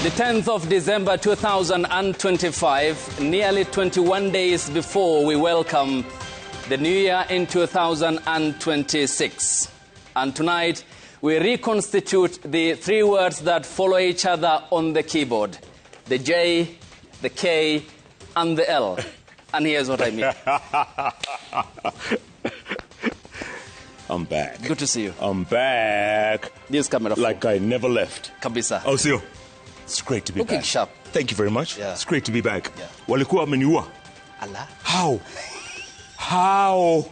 The 10th of December 2025, nearly 21 days before we welcome the new year in 2026. And tonight, we reconstitute the three words that follow each other on the keyboard: the J, the K, and the L. And here's what I mean. I'm back. Good to see you. I'm back. This camera like I never left. Kabisa. Oh, see you. It's great to be Looking back. sharp. Thank you very much. Yeah. It's great to be back. Yeah. Walikuwa wameniua. Allah. How?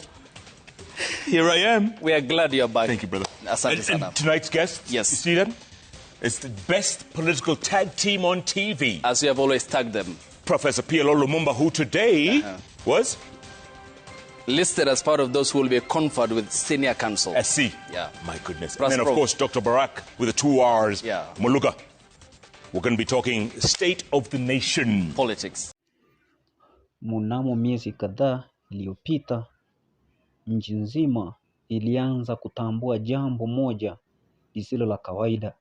Here I am. We are glad you're back. Thank you, brother. Asante sana. And tonight's guests, Yes. you see them? It's the best political tag team on TV. As you have always tagged them. Professor PLO Lumumba, who today was listed as part of those who will be conferred with senior counsel. SC. Yeah. My goodness. Plus And then, of Pro. course, Dr. Barack with the 2 R's. Yeah. Muluka. We're going to be talking state of the nation. Politics. Mnamo miezi kadhaa iliyopita, nchi nzima ilianza kutambua jambo moja lisilo la kawaida.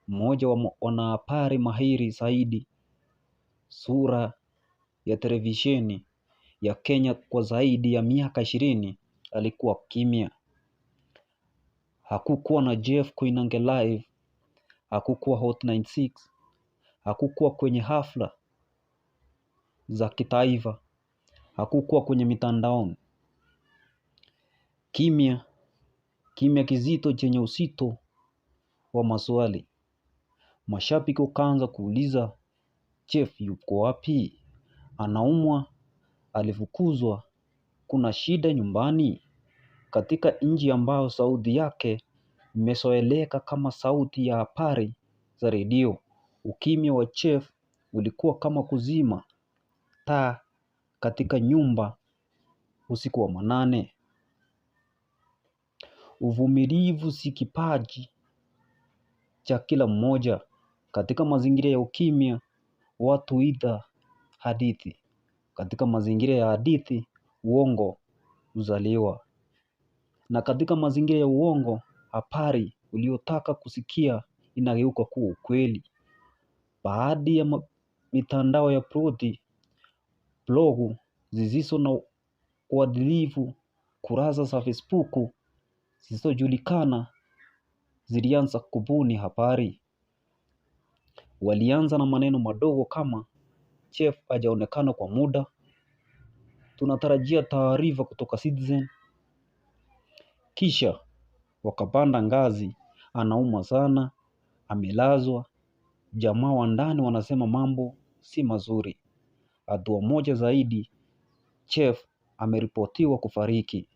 Mmoja wa wanahabari mahiri zaidi, sura ya televisheni ya Kenya kwa zaidi ya miaka 20, alikuwa kimya. Hakukuwa na Jeff Koinange live, hakukuwa Hot 96, hakukuwa kwenye hafla za kitaifa, hakukuwa kwenye mitandaoni. Kimya kizito chenye uzito wa maswali. Mashabiki wakaanza kuuliza, Jeff yuko wapi? Anaumwa? Alifukuzwa? Kuna shida nyumbani? Katika nchi ambayo sauti yake imezoeleka kama sauti ya habari za redio, ukimya wa Jeff ulikuwa kama kuzima taa katika nyumba usiku wa manane. Uvumilivu si kipaji cha kila mmoja. Katika mazingira ya ukimya, watu huita hadithi. Katika mazingira ya hadithi, uongo huzaliwa. Na katika mazingira ya uongo, habari uliotaka kusikia inageuka kuwa ukweli. Baadhi ya mitandao ya blogu zisizo na uadilifu, kurasa za Facebook zisizojulikana zilianza kubuni habari. Walianza na maneno madogo kama, Jeff hajaonekana kwa muda, tunatarajia taarifa kutoka Citizen. Kisha wakapanda ngazi, anaumwa sana, amelazwa, jamaa wa ndani wanasema mambo si mazuri. Hatua moja zaidi, Jeff ameripotiwa kufariki.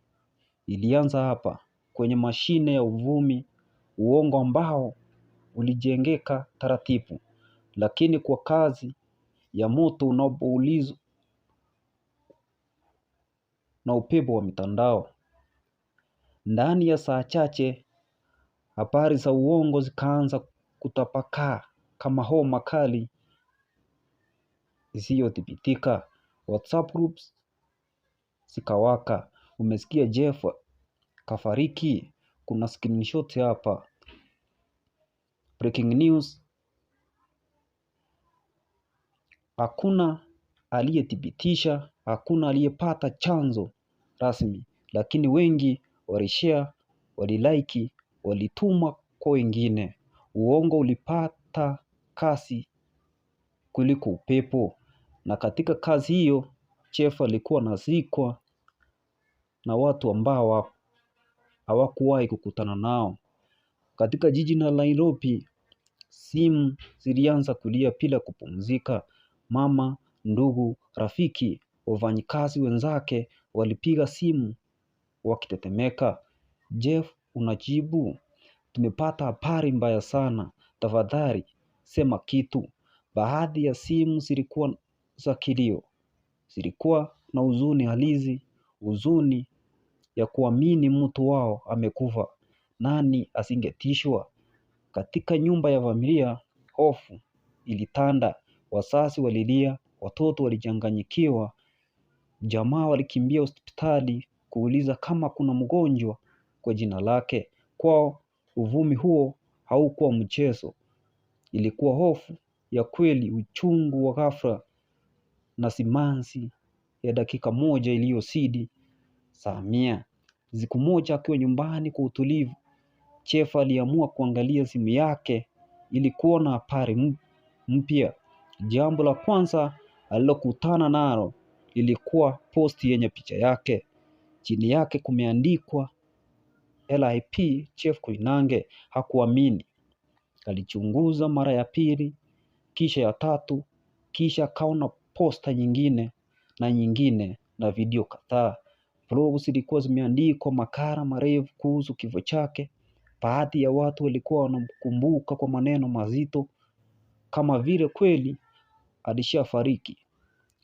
Ilianza hapa, kwenye mashine ya uvumi, uongo ambao ulijengeka taratibu, lakini kwa kazi ya moto unaoulizwa na upepo wa mitandao. Ndani ya saa chache, habari za uongo zikaanza kutapakaa kama homa kali isiyodhibitika. WhatsApp groups zikawaka, umesikia Jeff kafariki? Kuna screenshot hapa. Breaking news. Hakuna aliyethibitisha, hakuna aliyepata chanzo rasmi, lakini wengi walishare, walilike, walituma kwa wengine. Uongo ulipata kasi kuliko upepo. Na katika kazi hiyo, Jeff alikuwa anazikwa na watu ambao hawakuwahi kukutana nao. Katika jiji la Nairobi, simu zilianza kulia bila kupumzika. Mama, ndugu, rafiki, wafanyikazi wenzake walipiga simu wakitetemeka. Jeff, unajibu? Tumepata habari mbaya sana. Tafadhali, sema kitu. Baadhi ya simu zilikuwa za kilio. Zilikuwa na huzuni halisi, huzuni ya kuamini mtu wao amekufa. Nani asingetishwa? Katika nyumba ya familia, hofu ilitanda. Wazazi walilia, watoto walichanganyikiwa, jamaa walikimbia hospitali kuuliza kama kuna mgonjwa kwa jina lake. Kwao uvumi huo haukuwa mchezo, Ilikuwa hofu ya kweli, uchungu wa ghafla na simanzi ya dakika moja iliyozidi saa 100. Siku moja akiwa nyumbani kwa utulivu, Jeff aliamua kuangalia simu yake ili kuona habari mpya. Jambo la kwanza alilokutana nalo ilikuwa posti yenye picha yake. Chini yake kumeandikwa LIP Jeff Koinange. Hakuamini. Alichunguza mara ya pili, kisha ya tatu, kisha akaona posta nyingine na nyingine na video kadhaa. Blogs zilikuwa zimeandikwa makala marefu kuhusu kifo chake. Baadhi ya watu walikuwa wanamkumbuka kwa maneno mazito kama vile kweli alishafariki.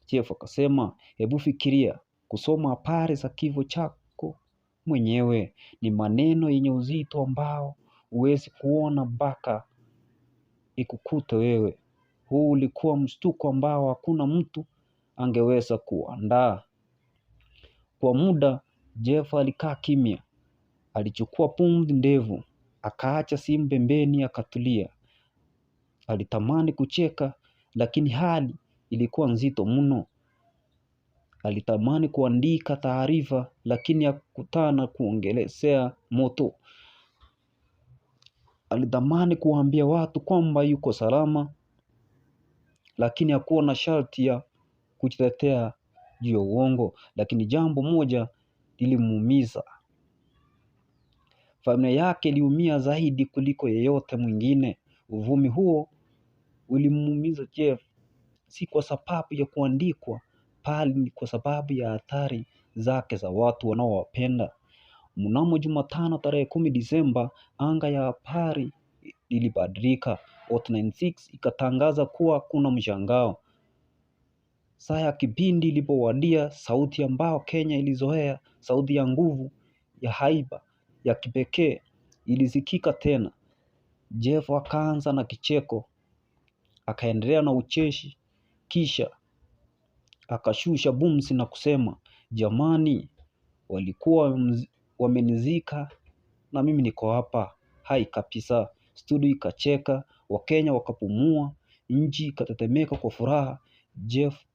Jeff akasema, hebu fikiria kusoma habari za kifo chako mwenyewe. Ni maneno yenye uzito ambao huwezi kuona mpaka ikukute wewe. Huu ulikuwa mshtuko ambao hakuna mtu angeweza kuandaa. Kwa muda Jeff alikaa kimya. Alichukua pumzi ndefu, akaacha simu pembeni, akatulia. Alitamani kucheka, lakini hali ilikuwa nzito mno. Alitamani kuandika taarifa, lakini hakutaka kuongelea moto. Alitamani kuambia watu kwamba yuko salama, lakini hakuwa na sharti ya kujitetea juu ya uongo. Lakini jambo moja lilimuumiza. Familia yake iliumia zaidi kuliko yeyote mwingine. Uvumi huo ulimuumiza Jeff, si kwa sababu ya kuandikwa, bali ni kwa sababu ya athari zake za watu wanaowapenda. Mnamo Jumatano tarehe 10 Disemba, anga ya habari ilibadilika. Hot96 ikatangaza kuwa kuna mshangao. Saa ya kipindi ilipowadia, sauti ambao Kenya ilizoea, sauti ya nguvu, ya haiba, ya kipekee, ilisikika tena. Jeff akaanza na kicheko, akaendelea na ucheshi, kisha akashusha bumsi na kusema, jamani, walikuwa wamenizika na mimi niko hapa hai kabisa. Studio ikacheka, Wakenya wakapumua, nchi ikatetemeka kwa furaha. Jeff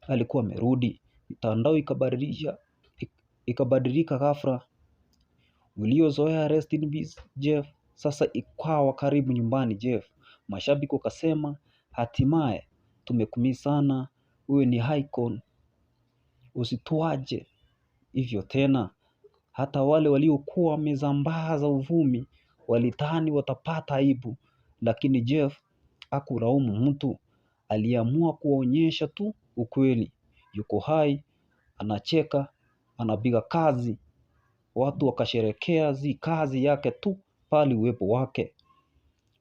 alikuwa amerudi. Mitandao ikabadilika ghafla. Uliozoea rest in peace Jeff sasa ikawa karibu nyumbani Jeff. Mashabiki wakasema, hatimaye tumekumisi sana, wewe ni icon, usituache hivyo tena. Hata wale waliokuwa wamezambaza uvumi walidhani watapata aibu, lakini Jeff hakulaumu mtu. Aliamua kuonyesha tu ukweli. Yuko hai, anacheka, anapiga kazi. Watu wakasherekea si kazi yake tu, bali uwepo wake.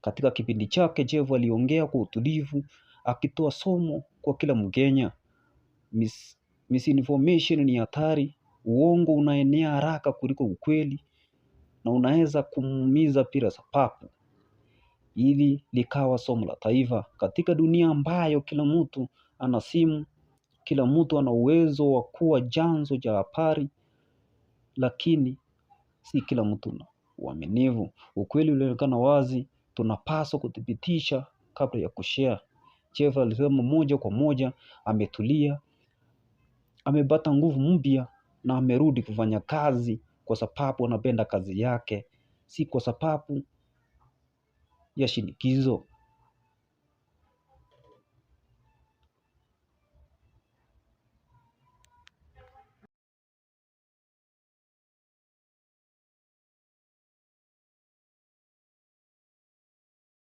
Katika kipindi chake Jeff aliongea kwa utulivu, akitoa somo kwa kila Mkenya. Misinformation ni hatari. Uongo unaenea haraka kuliko ukweli na unaweza kumuumiza bila sababu. Hili likawa somo la taifa. Katika dunia ambayo kila mtu ana simu, kila mtu ana uwezo wa kuwa chanzo cha habari, lakini si kila mtu na uaminifu. Ukweli ulionekana wazi, tunapaswa kuthibitisha kabla ya kushare. Jeff alisema moja kwa moja, ametulia, amepata nguvu mpya na amerudi kufanya kazi kwa sababu anapenda kazi yake, si kwa sababu ya shinikizo.